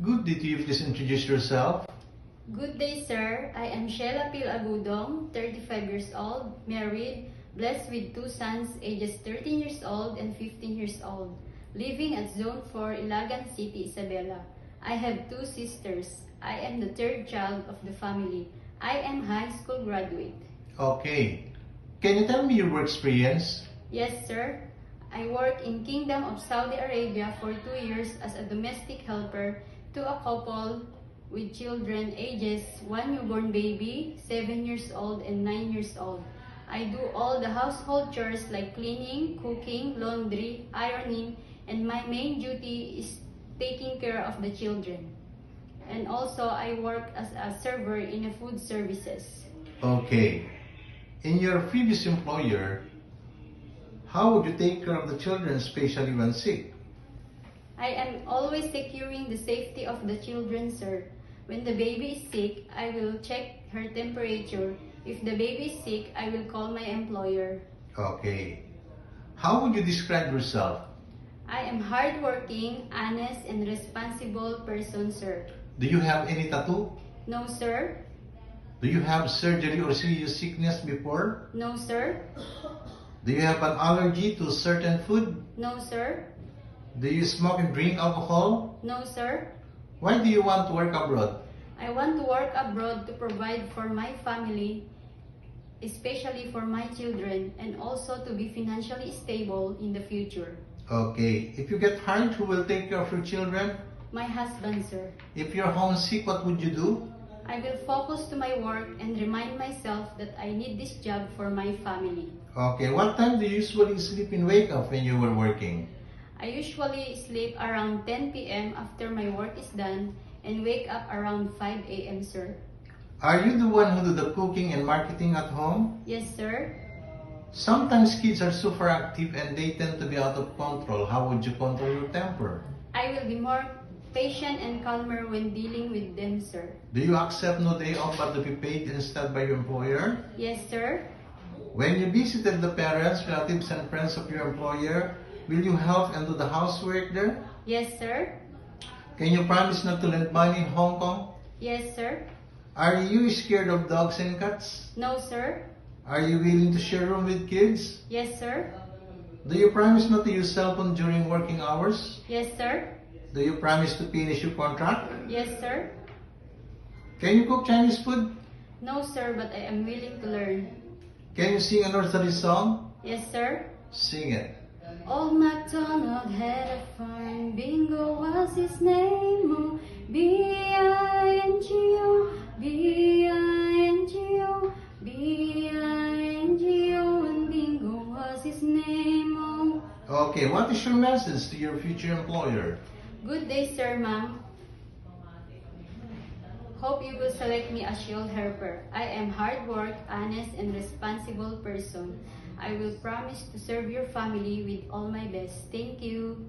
Good day to you. Please introduce yourself. Good day, sir. I am Shella Agudong, 35 years old, married, blessed with two sons, ages 13 years old and 15 years old, living at Zone 4, Ilagan City, Isabela. I have two sisters. I am the third child of the family. I am high school graduate. Okay. Can you tell me your work experience? Yes, sir. I work in Kingdom of Saudi Arabia for 2 years as a domestic helper to a couple with children ages 1 newborn baby, 7 years old and 9 years old. I do all the household chores like cleaning, cooking, laundry, ironing, and my main duty is taking care of the children. And also I work as a server in a food services. Okay. In your previous employer, how would you take care of the children, especially when sick? I am always securing the safety of the children, sir. When the baby is sick, I will check her temperature. If the baby is sick, I will call my employer. Okay. How would you describe yourself? I am hardworking, honest, and responsible person, sir. Do you have any tattoo? No, sir. Do you have surgery or serious sickness before? No, sir. Do you have an allergy to certain food? No, sir. Do you smoke and drink alcohol? No, sir. Why do you want to work abroad? I want to work abroad to provide for my family, especially for my children, and also to be financially stable in the future. Okay. If you get hired, who will take care of your children? My husband, sir. If you're homesick, what would you do? I will focus to my work and remind myself that I need this job for my family. Okay. What time do you usually sleep and wake up when you were working? I usually sleep around 10 p.m. after my work is done and wake up around 5 a.m., sir. Are you the one who do the cooking and marketing at home? Yes, sir. Sometimes kids are super active and they tend to be out of control. How would you control your temper? I will be more patient and calmer when dealing with them, sir. Do you accept no day off but to be paid instead by your employer? Yes, sir. When you visited the parents, relatives, and friends of your employer, will you help and do the housework there? Yes, sir. Can you promise not to lend money in Hong Kong? Yes, sir. Are you scared of dogs and cats? No, sir. Are you willing to share room with kids? Yes, sir. Do you promise not to use cell phone during working hours? Yes, sir. Do you promise to finish your contract? Yes, sir. Can you cook Chinese food? No, sir, but I am willing to learn. Can you sing a nursery song? Yes, sir. Sing it. Old MacDonald had a farm, Bingo was his name, oh, B-I-N-G-O, B-I-N-G-O, B-I-N-G-O, and Bingo was his name, oh. Okay, what is your message to your future employer? Good day, sir, ma'am. Hope you will select me as your helper. I am hard work, honest, and responsible person. I will promise to serve your family with all my best. Thank you.